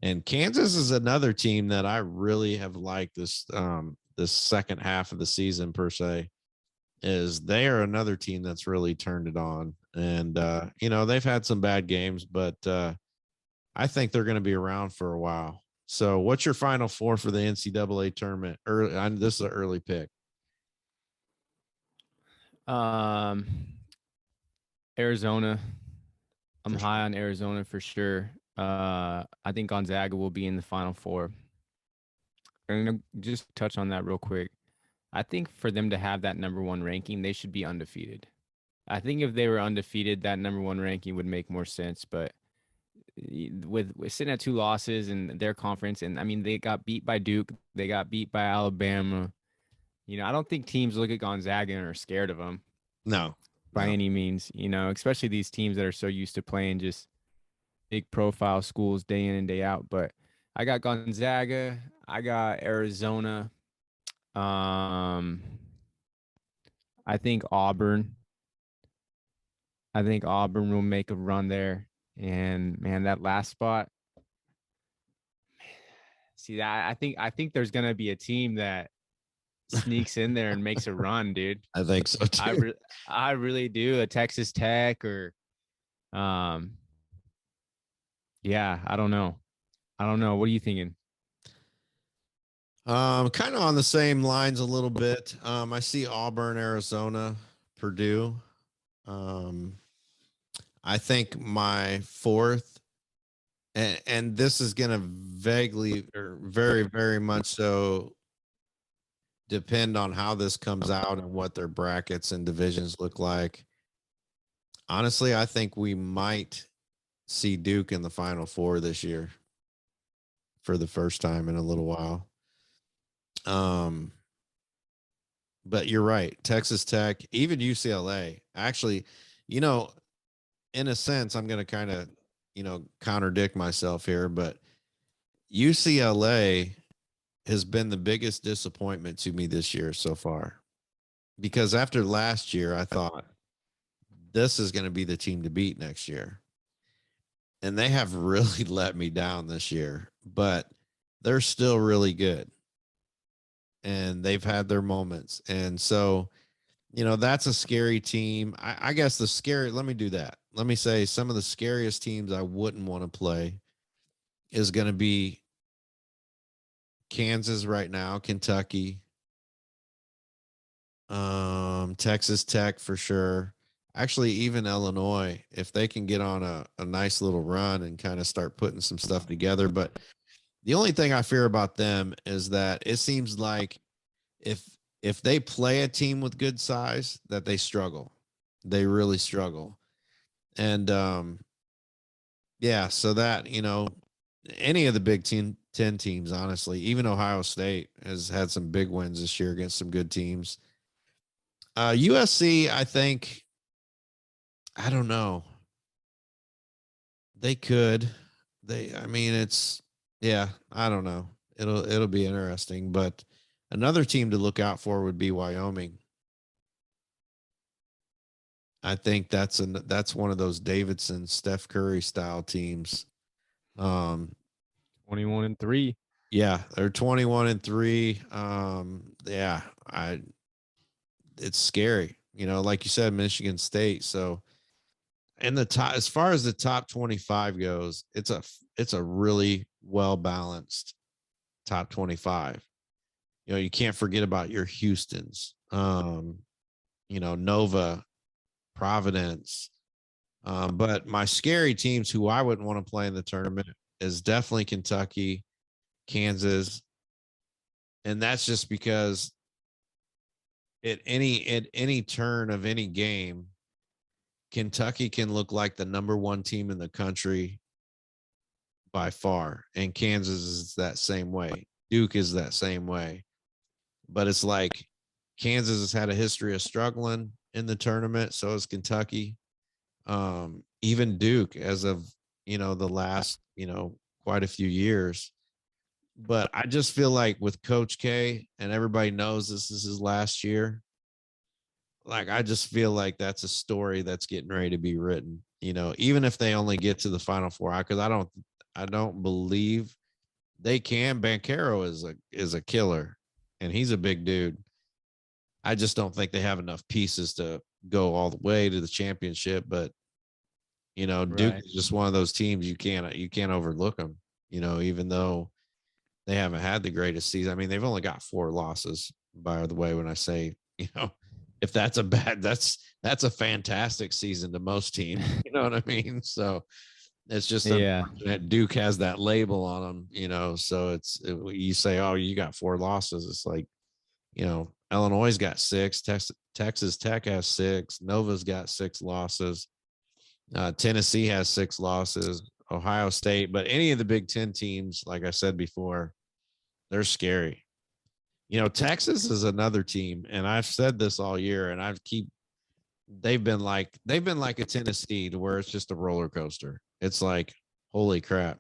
And Kansas is another team that I really have liked this second half of the season per se. Is they are another team that's really turned it on. And you know, they've had some bad games, but I think they're going to be around for a while. So what's your final 4 for the NCAA tournament? This is an early pick. Arizona. I'm high on Arizona for sure. I think Gonzaga will be in the Final 4. I'm going to just touch on that real quick. I think for them to have that number 1 ranking, they should be undefeated. I think if they were undefeated, that number 1 ranking would make more sense. But with sitting at 2 losses in their conference, and I mean, they got beat by Duke, they got beat by Alabama. You know, I don't think teams look at Gonzaga and are scared of them. No. By any means, you know, especially these teams that are so used to playing just big profile schools day in and day out. But I got Gonzaga, I got Arizona. I think Auburn. I think Auburn will make a run there. And man, that last spot. See that I think there's gonna be a team that sneaks in there and makes a run, dude. I think so too. I really do. A Texas Tech or yeah, I don't know. What are you thinking? Kind of on the same lines a little bit. I see Auburn, Arizona, Purdue. I think my 4th, and this is going to vaguely or very, very much so depend on how this comes out and what their brackets and divisions look like. Honestly, I think we might see Duke in the Final 4 this year for the first time in a little while. But you're right. Texas Tech, even UCLA, actually, you know, in a sense, I'm going to kind of, you know, contradict myself here, but UCLA has been the biggest disappointment to me this year so far, because after last year, I thought this is going to be the team to beat next year. And they have really let me down this year, but they're still really good. And they've had their moments. And so That's a scary team. I guess let me do that. Let me say some of the scariest teams I wouldn't want to play is going to be Kansas right now, Kentucky, Texas Tech for sure. Actually, even Illinois, if they can get on a nice little run and kind of start putting some stuff together. But the only thing I fear about them is that it seems like if if they play a team with good size, that they struggle. They really struggle. And yeah, so that, any of the Ten teams, honestly, even Ohio State has had some big wins this year against some good teams. USC, I think, I don't know. They could. I mean, yeah, I don't know. It'll be interesting, but another team to look out for would be Wyoming. I think that's one of those Davidson, Steph Curry style teams. 21-3. Yeah, they're 21-3. Yeah, it's scary. Like you said, Michigan State. So in the top, as far as the top 25 goes, it's a really well balanced top 25. You can't forget about your Houstons. Nova, Providence. But my scary teams who I wouldn't want to play in the tournament is definitely Kentucky, Kansas. And that's just because at any turn of any game, Kentucky can look like the number one team in the country by far. And Kansas is that same way. Duke is that same way. But it's like Kansas has had a history of struggling in the tournament. So has Kentucky. Even Duke as of, the last, quite a few years. But I just feel like with Coach K, and everybody knows this is his last year, like I just feel like that's a story that's getting ready to be written. Even if they only get to the Final Four, because I don't believe they can. Bancaro is a killer, and he's a big dude. I just don't think they have enough pieces to go all the way to the championship. But Duke Right. is just one of those teams you can't overlook them. Even though they haven't had the greatest season. I mean, they've only got 4 losses. By the way, when I say, if that's that's a fantastic season to most teams. You know what I mean? So it's just Yeah. unfortunate Duke has that label on them. So you say, oh, you got 4 losses. It's like, Illinois got 6, Texas Tech has 6, Nova's got 6 losses. Tennessee has 6 losses, Ohio State, but any of the Big Ten teams, like I said before, they're scary. Texas is another team, and I've said this all year, and they've been like a Tennessee to where it's just a roller coaster. It's like, holy crap,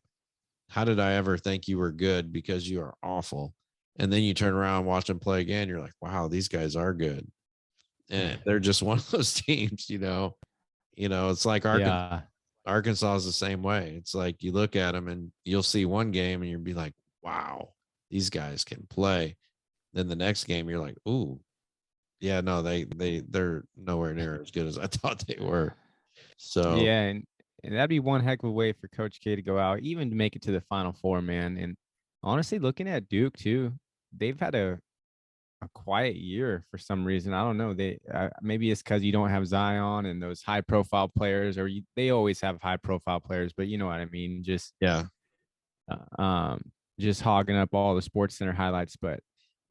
how did I ever think you were good because you are awful? And then you turn around and watch them play again, you're like, wow, these guys are good. And they're just one of those teams, it's like Yeah. Arkansas is the same way. It's like you look at them and you'll see one game and you'll be like, wow, these guys can play. Then the next game you're like, ooh, yeah, no, they're nowhere near as good as I thought they were. So Yeah, and that'd be one heck of a way for Coach K to go out, even to make it to the Final Four, man. And honestly, looking at Duke too, they've had a quiet year for some reason. I don't know. They maybe it's because you don't have Zion and those high profile players, or they always have high profile players, but you know what I mean. yeah, Uh, um, just hogging up all the Sports Center highlights. But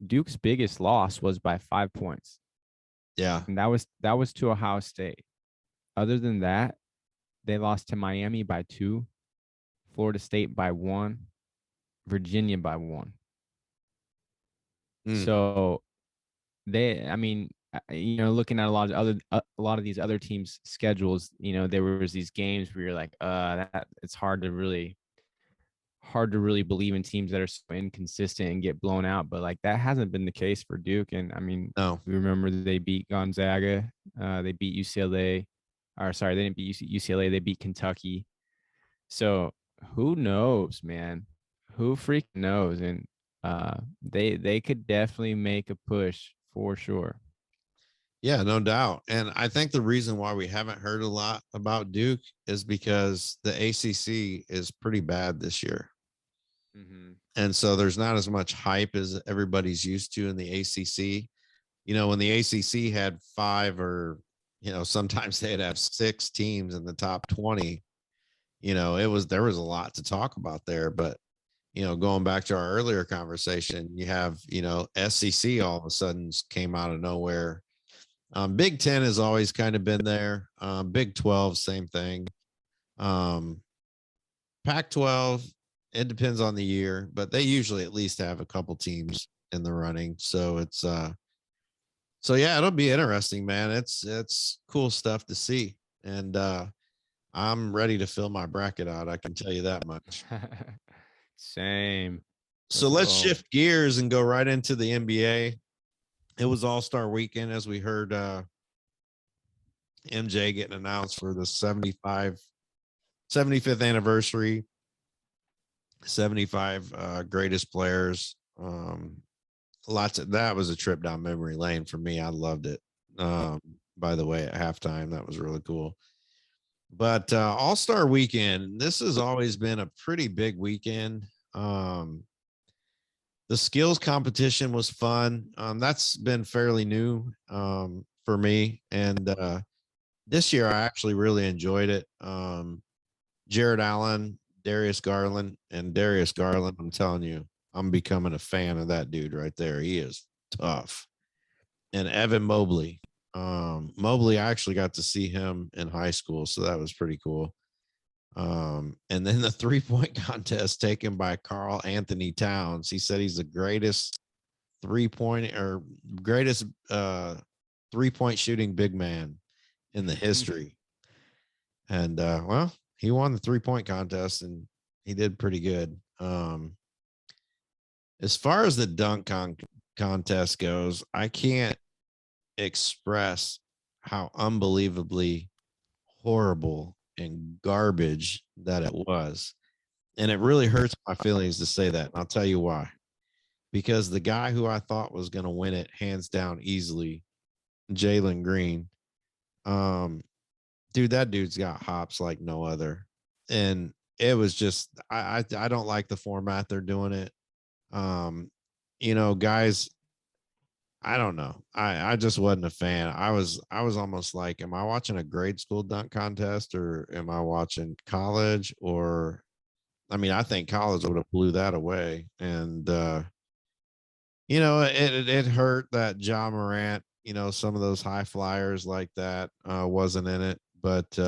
Duke's biggest loss was by 5 points, yeah. and that was to Ohio State. Other than that, they lost to Miami by 2, Florida State by 1, Virginia by 1. Mm, So I mean, looking at a lot of these other teams' schedules, there was these games where you're like, that it's hard to really believe in teams that are so inconsistent and get blown out. But like that hasn't been the case for Duke. And I mean, no, we remember they beat Gonzaga, they beat UCLA, or sorry, they didn't beat UCLA, they beat Kentucky. So who knows, man? Who freaking knows? And they could definitely make a push for sure. Yeah, no doubt. And I think the reason why we haven't heard a lot about Duke is because the ACC is pretty bad this year. Mm-hmm. And so there's not as much hype as everybody's used to in the ACC. You know, when the ACC had 5 or, sometimes they'd have 6 teams in the top 20, there was a lot to talk about there. But, going back to our earlier conversation, you have, SEC all of a sudden came out of nowhere. Big 10 has always kind of been there. Big 12, same thing. Pac 12, it depends on the year, but they usually at least have a couple teams in the running. So so yeah, it'll be interesting, man. It's cool stuff to see. And I'm ready to fill my bracket out. I can tell you that much. Same. So let's shift gears and go right into the NBA. It was All-Star weekend, as we heard MJ getting announced for the 75th anniversary, 75 greatest players. That was a trip down memory lane for me. I loved it. By the way, at halftime, that was really cool. But All-Star weekend, this has always been a pretty big weekend. The skills competition was fun. That's been fairly new for me. And this year, I actually really enjoyed it. Jared Allen, Darius Garland, I'm telling you, I'm becoming a fan of that dude right there. He is tough. And Evan Mobley. Mobley, I actually got to see him in high school, so that was pretty cool. And then the 3-point contest taken by Carl Anthony Towns. He said he's the greatest 3-point shooting big man in the history. And well, he won the 3-point contest and he did pretty good. As far as the dunk contest goes, I can't express how unbelievably horrible and garbage that it was. And it really hurts my feelings to say that. And I'll tell you why. Because the guy who I thought was going to win it hands down easily, Jalen Green, dude, that dude's got hops like no other. And it was just, I don't like the format they're doing it. Guys, I don't know. I just wasn't a fan. I was almost like, am I watching a grade school dunk contest or am I watching college? Or, I mean, I think college would have blew that away. And, it hurt that Ja Morant, some of those high flyers like that wasn't in it. But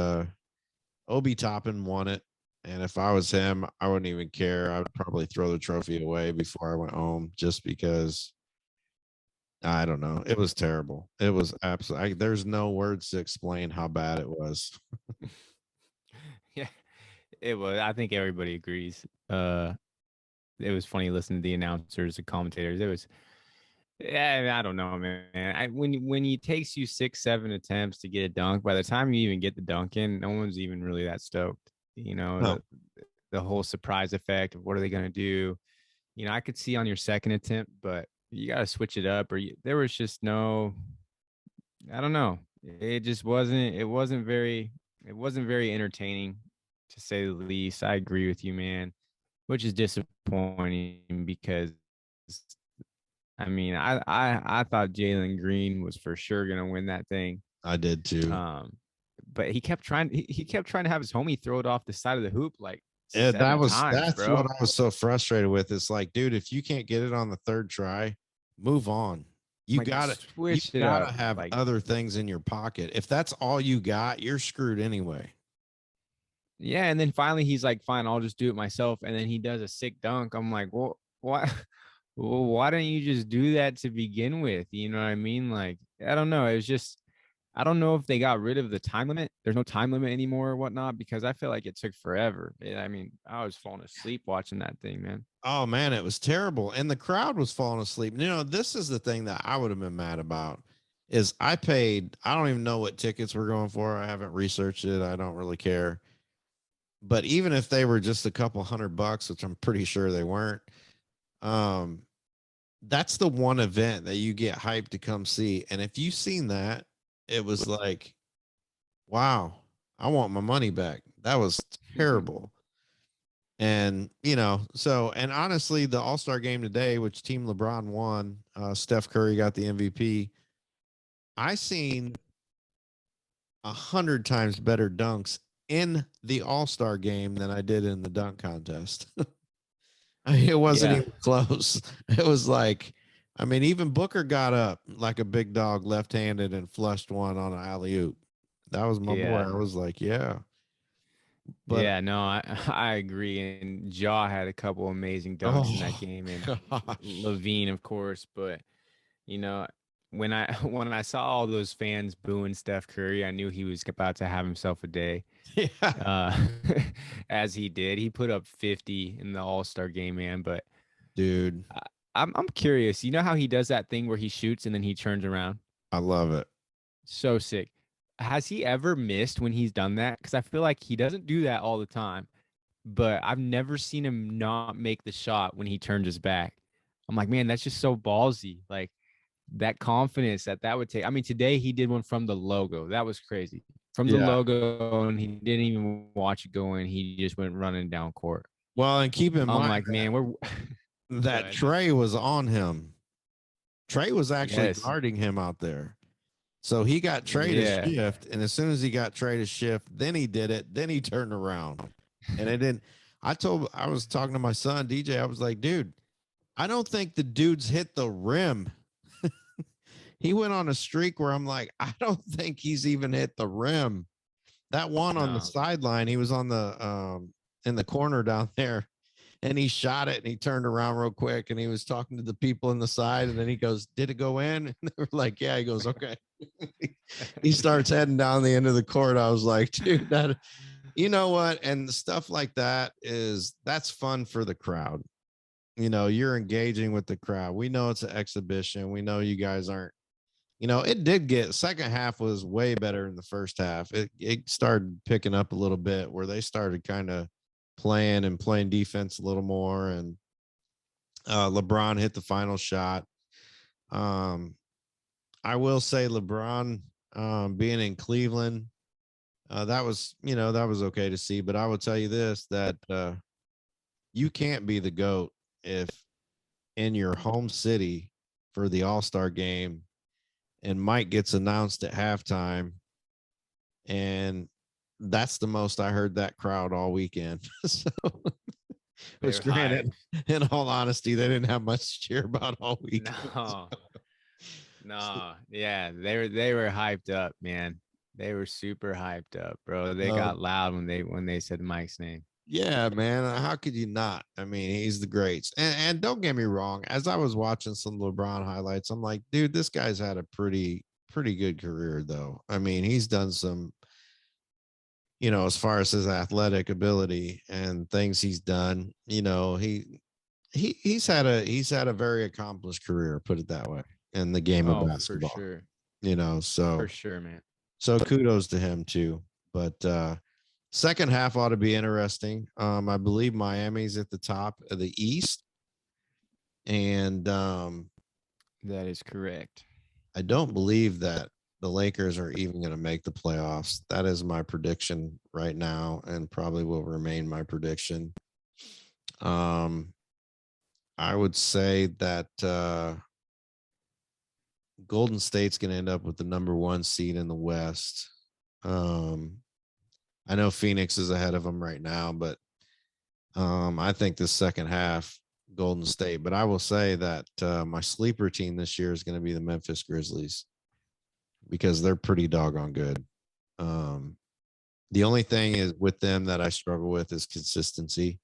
Obi Toppin won it. And if I was him, I wouldn't even care. I would probably throw the trophy away before I went home just because I don't know. It was terrible. It was absolutely, there's no words to explain how bad it was. Yeah, it was. I think everybody agrees. It was funny listening to the announcers and commentators. It was, yeah, I don't know, man. When it takes you 6-7 attempts to get a dunk, by the time you even get the dunk in, no one's even really that stoked. No. The whole surprise effect of what are they going to do? I could see on your second attempt, but you got to switch it up. There was just no, I don't know. It just wasn't. It wasn't very entertaining, to say the least. I agree with you, man. Which is disappointing because, I mean, I thought Jalen Green was for sure gonna win that thing. I did too. But he kept trying. He kept trying to have his homie throw it off the side of the hoop like Yeah, that's bro. What I was so frustrated with. It's like, dude, if you can't get it on the third try, move on. You gotta have like other things in your pocket. If that's all you got, you're screwed anyway. Yeah, and then finally he's like, fine, I'll just do it myself. And then he does a sick dunk. I'm like, well, why? Well, why don't you just do that to begin with? You know what I mean? Like, I don't know. It was just, I don't know if they got rid of the time limit. There's no time limit anymore or whatnot, because I feel like it took forever. I mean, I was falling asleep watching that thing, man. Oh man, it was terrible. And the crowd was falling asleep. This is the thing that I would have been mad about is I don't even know what tickets we're going for. I haven't researched it. I don't really care. But even if they were just a couple $100, which I'm pretty sure they weren't, that's the one event that you get hyped to come see. And if you've seen that, it was like, wow, I want my money back. That was terrible. And, and honestly, the All-Star game today, which Team LeBron won, Steph Curry got the MVP. I seen 100 times better dunks in the All-Star game than I did in the dunk contest. I mean, it wasn't Yeah. even close. It was like, I mean, even Booker got up like a big dog left-handed and flushed one on an alley-oop. That was my boy. Yeah. I was like, yeah. But Yeah, no, I agree. And Jaw had a couple amazing dunks in that game, and gosh. Levine, of course. But you know, when I when I saw all those fans booing Steph Curry, I knew he was about to have himself a day. Yeah. Uh, as he did, he put up 50 in the All Star game, man. But Dude, I'm curious. You know how he does that thing where he shoots and then he turns around? I love it. So sick. Has he ever missed when he's done that? Because I feel like he doesn't do that all the time, but I've never seen him not make the shot when he turns his back. I'm like, man, that's just so ballsy. Like that confidence that would take. I mean, today he did one from the logo. That was crazy. From the Yeah. logo, and he didn't even watch it go in. He just went running down court. Well, and keep in I'm mind like, man, we're that Good. Trey was on him. Trey was actually Yes. guarding him out there. So he got Trey to Yeah. shift. And as soon as he got Trey to shift, then he did it. Then he turned around. And it didn't. I was talking to my son, DJ. I was like, dude, I don't think the dude's hit the rim. He went on a streak where I'm like, I don't think he's even hit the rim. That one on the No. sideline, he was on the in the corner down there, and he shot it and he turned around real quick and he was talking to the people in the side, and then he goes, "Did it go in?" And they were like, "Yeah." He goes, "Okay." He starts heading down the end of the court. I was like, dude, that you know what? And stuff like that's fun for the crowd. You're engaging with the crowd. We know it's an exhibition. We know you guys aren't. It did get second half was way better than the first half. It started picking up a little bit where they started kind of playing defense a little more, and LeBron hit the final shot. I will say LeBron being in Cleveland, that was okay to see. But I will tell you this, that you can't be the GOAT if in your home city for the All-Star game and Mike gets announced at halftime, and that's the most I heard that crowd all weekend. So, which granted, in all honesty, they didn't have much to cheer about all weekend. No. No. Yeah, they were hyped up, man. They were super hyped up, bro. They got loud when they said Mike's name. Yeah, man. How could you not? I mean, he's the greats. And don't get me wrong, as I was watching some LeBron highlights, I'm like, dude, this guy's had a pretty good career, though. I mean, he's done some, as far as his athletic ability and things he's done, he's had a very accomplished career, put it that way, in the game of basketball. For sure. So For sure, man. So kudos to him too. But second half ought to be interesting. I believe Miami's at the top of the East, and That is correct. I don't believe that the Lakers are even going to make the playoffs. That is my prediction right now, and probably will remain my prediction. I would say that Golden State's going to end up with the number 1 seed in the West. I know Phoenix is ahead of them right now, but I think the second half, Golden State. But I will say that my sleeper team this year is going to be the Memphis Grizzlies, because they're pretty doggone good. The only thing is with them that I struggle with is consistency.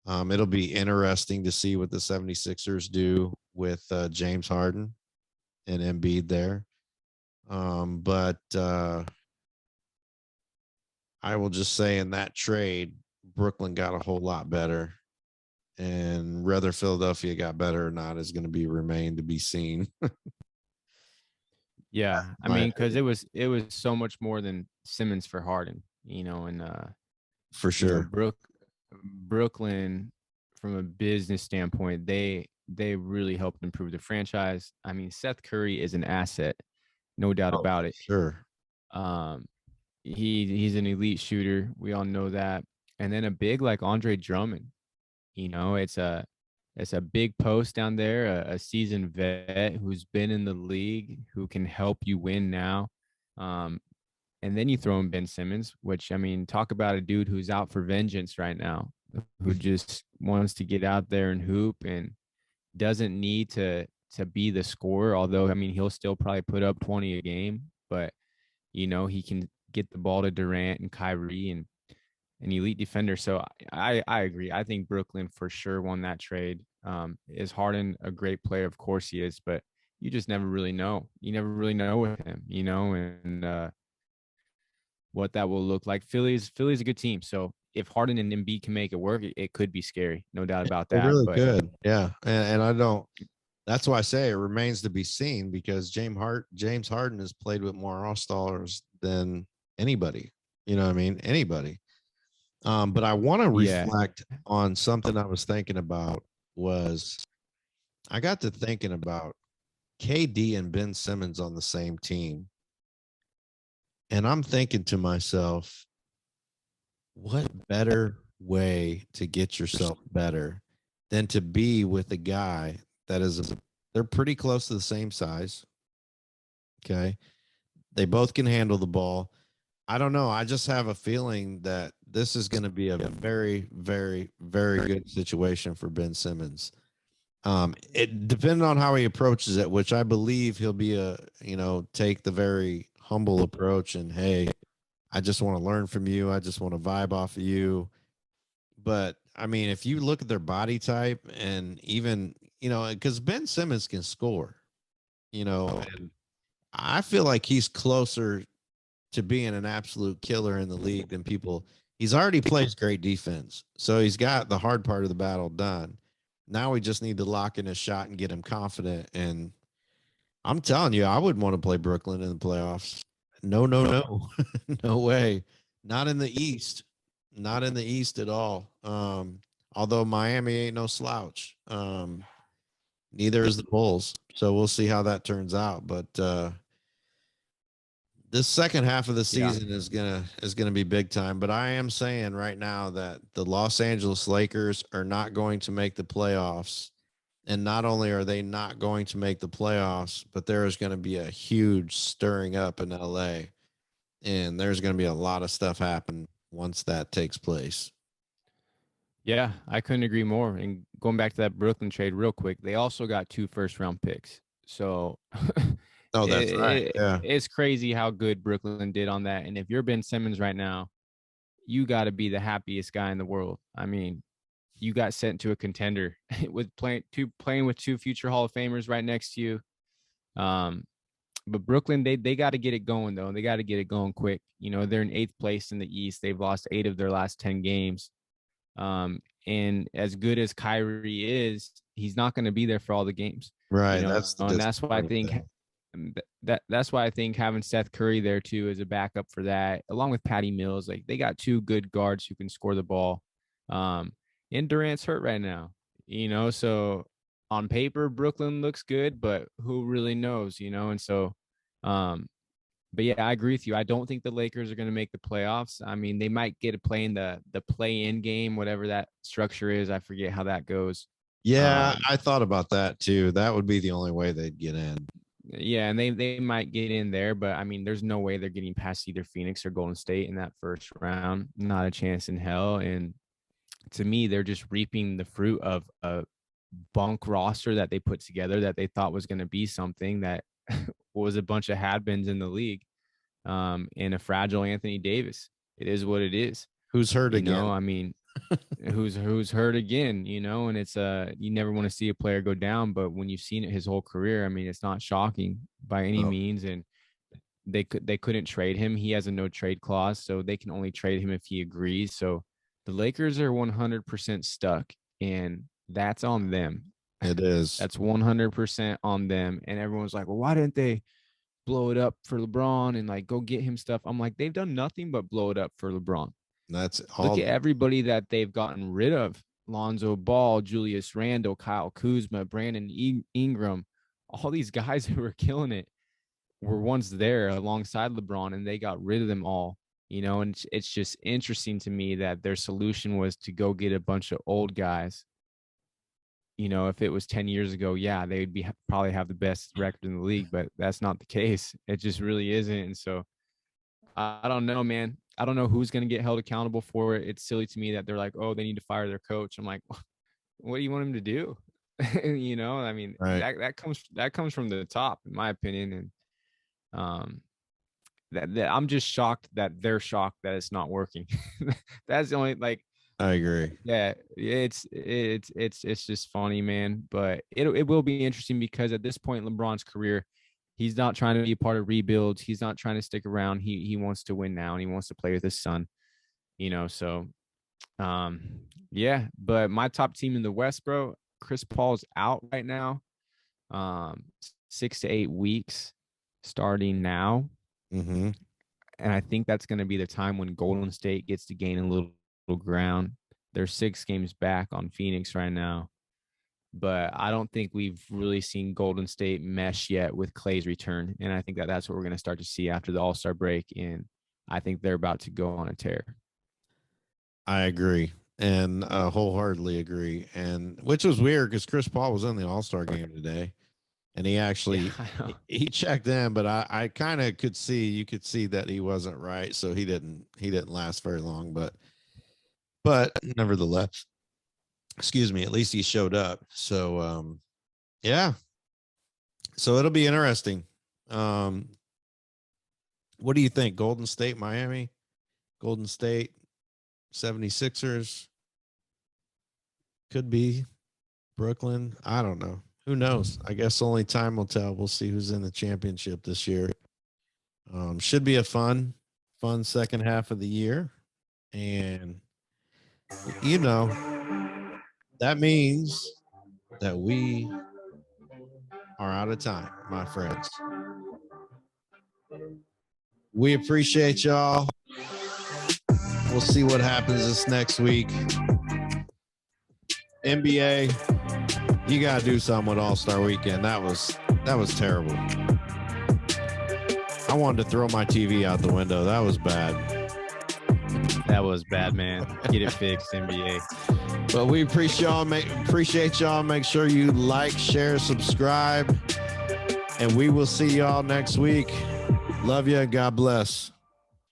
It'll be interesting to see what the 76ers do with James Harden and Embiid there. But I will just say in that trade, Brooklyn got a whole lot better, and whether Philadelphia got better or not is going to be remain to be seen. Yeah, I mean, because it was so much more than Simmons for Harden, and for sure. Brooklyn, from a business standpoint, they they really helped improve the franchise. I mean, Seth Curry is an asset, no doubt about it. Sure. Um, he's an elite shooter. We all know that. And then a big like Andre Drummond, it's a big post down there, a seasoned vet who's been in the league, who can help you win now. Um, and then you throw in Ben Simmons, which, I mean, talk about a dude who's out for vengeance right now, who just wants to get out there and hoop and doesn't need to be the scorer. Although, I mean, he'll still probably put up 20 a game, but he can get the ball to Durant and Kyrie and an elite defender. So I agree. I think Brooklyn for sure won that trade. Is Harden a great player? Of course he is, but you just never really know. You never really know with him, and what that will look like. Philly's a good team. So if Harden and Embiid can make it work, it could be scary. No doubt about It that. really But could. Yeah. And I don't, that's why I say it remains to be seen, because James Harden has played with more All-Stars than anybody. You know what I mean? Anybody. But I want to yeah, reflect on something I was thinking about. I got to thinking about KD and Ben Simmons on the same team. And I'm thinking to myself, what better way to get yourself better than to be with a guy that is, they're pretty close to the same size. Okay. They both can handle the ball. I don't know. I just have a feeling that this is going to be a very, very, very good situation for Ben Simmons. It depending on how he approaches it, which I believe he'll be take the very humble approach and, hey, I just want to learn from you. I just want to vibe off of you. But I mean, if you look at their body type and even, because Ben Simmons can score, and I feel like he's closer to being an absolute killer in the league than people. He's already plays great defense. So he's got the hard part of the battle done. Now we just need to lock in his shot and get him confident. And I'm telling you, I wouldn't want to play Brooklyn in the playoffs. No, no way. Not in the East. Not in the East at all. Although Miami ain't no slouch. Neither is the Bulls. So we'll see how that turns out. But this second half of the season is gonna be big time. But I am saying right now that the Los Angeles Lakers are not going to make the playoffs. And not only are they not going to make the playoffs, but there is going to be a huge stirring up in LA. And there's going to be a lot of stuff happen once that takes place. Yeah, I couldn't agree more. And going back to that Brooklyn trade real quick, they also got 2 first-round picks. So Oh, that's right. Yeah. it's crazy how good Brooklyn did on that. And if you're Ben Simmons right now, you got to be the happiest guy in the world. I mean, you got sent to a contender with playing with 2 future Hall of Famers right next to you. But Brooklyn, they got to get it going though. They got to get it going quick. They're in 8th place in the East. They've lost 8 of their last 10 games. And as good as Kyrie is, he's not going to be there for all the games. Right. That's why I think that's why I think having Seth Curry there too is a backup for that, along with Patty Mills. Like they got 2 good guards who can score the ball. And Durant's hurt right now, so on paper, Brooklyn looks good, but who really knows, and so, but yeah, I agree with you. I don't think the Lakers are going to make the playoffs. I mean, they might get a play in the play-in game, whatever that structure is. I forget how that goes. Yeah, I thought about that too. That would be the only way they'd get in. Yeah, and they might get in there, but I mean, there's no way they're getting past either Phoenix or Golden State in that first round. Not a chance in hell. And to me, they're just reaping the fruit of a bunk roster that they put together that they thought was going to be something that was a bunch of had-beens in the league, and a fragile Anthony Davis. It is what it is. Who's hurt again? I mean, who's hurt again, and it's you never want to see a player go down, but when you've seen it his whole career, I mean, it's not shocking by any means. And they couldn't trade him. He has a no trade clause, so they can only trade him if he agrees. So the Lakers are 100% stuck, and that's on them. It is. That's 100% on them. And everyone's like, well, why didn't they blow it up for LeBron and like go get him stuff? I'm like, they've done nothing but blow it up for LeBron. That's all. Look at everybody that they've gotten rid of. Lonzo Ball, Julius Randle, Kyle Kuzma, Brandon Ingram, all these guys who were killing it were once there alongside LeBron, and they got rid of them all, and it's just interesting to me that their solution was to go get a bunch of old guys. If it was 10 years ago, yeah, they would probably have the best record in the league, but that's not the case. It just really isn't. And so I don't know, man. I don't know who's going to get held accountable for it. It's silly to me that they're like, oh, they need to fire their coach. I'm like, what do you want him to do? I mean, Right. that comes from the top, in my opinion. And that I'm just shocked that they're shocked that it's not working. That's the only, like, I agree. yeah, it's just funny, man. But it will be interesting because at this point in LeBron's career, he's not trying to be a part of rebuilds. He's not trying to stick around. He wants to win now, and he wants to play with his son. So yeah. But my top team in the West, bro, Chris Paul's out right now. 6 to 8 weeks starting now. Mm-hmm. And I think that's going to be the time when Golden State gets to gain a little ground. They're 6 games back on Phoenix right now, but I don't think we've really seen Golden State mesh yet with Clay's return. And I think that's what we're going to start to see after the All-Star break. And I think they're about to go on a tear. I agree, and wholeheartedly agree. And which was weird because Chris Paul was in the All-Star game today, and he actually he checked in, but I kind of could see that he wasn't right, so he didn't last very long. But nevertheless, excuse me, at least he showed up. So yeah, so it'll be interesting. What do you think? Golden State, Miami, Golden State, 76ers, could be Brooklyn. I don't know. Who knows? I guess only time will tell. We'll see who's in the championship this year. Should be a fun second half of the year. And, that means that we are out of time, my friends. We appreciate y'all. We'll see what happens this next week. NBA, you got to do something with All-Star Weekend. That was terrible. I wanted to throw my TV out the window. That was bad. That was bad, man. Get it fixed, NBA. But we appreciate y'all. Make sure you like, share, subscribe, and we will see y'all next week. Love you. God bless.